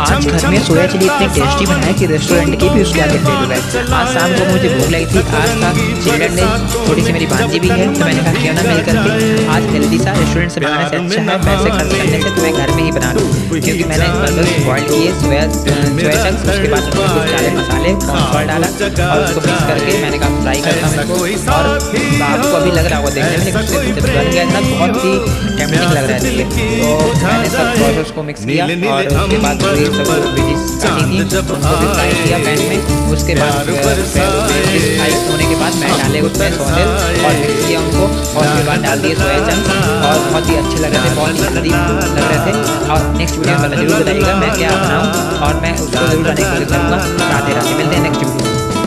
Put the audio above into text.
आज घर में सोया चिली इतने टेस्टी बनाए कि रेस्टोरेंट की भी उसके आगे फेल हो गए। आज शाम को मुझे भूख लगी थी, आज था चिल्ड्रन डे, थोड़ी सी मेरी भांजी भी है, तो मैंने कहा क्यों ना मिल करके आज हेल्दी सा रेस्टोरेंट से बनाने से अच्छा है पैसे खर्च करने से तो मैं घर में ही बना लूँ। क्योंकि मैंने बर्गर बॉयल किए, सोया चंक्स, उसके बाद कुछ डाले मसाले, कॉर्नफ्लोर डाला और उसको मिक्स करके मैंने कहा फ्राई करता हूँ इसको। और आपको अभी लग रहा होगा देखने में जब बन गया था बहुत ही टेम्पटिंग लग रहा है देखिए। तो मैंने सब प्रोसेस को मिक्स किया और उसके बाद पूरी सब वेजिस काटी थी उनको भी फ्राई किया पैन में। उसके बाद फ्राई होने के बाद मैं डाले उसमें सॉसेज और मिक्स किया उनको और उसके बाद डाल दिए सोया चंक्स और बहुत ही अच्छे लग रहे थे, बहुत ही हेल्दी लग रहे थे। और नेक्स्ट वीडियो में जरूर बताइएगा मैं क्या बनाऊँ और मैं उसको जरूर बनाने की कोशिश करूँगा। राधे राधे, मिलते हैं नेक्स्ट वीडियो।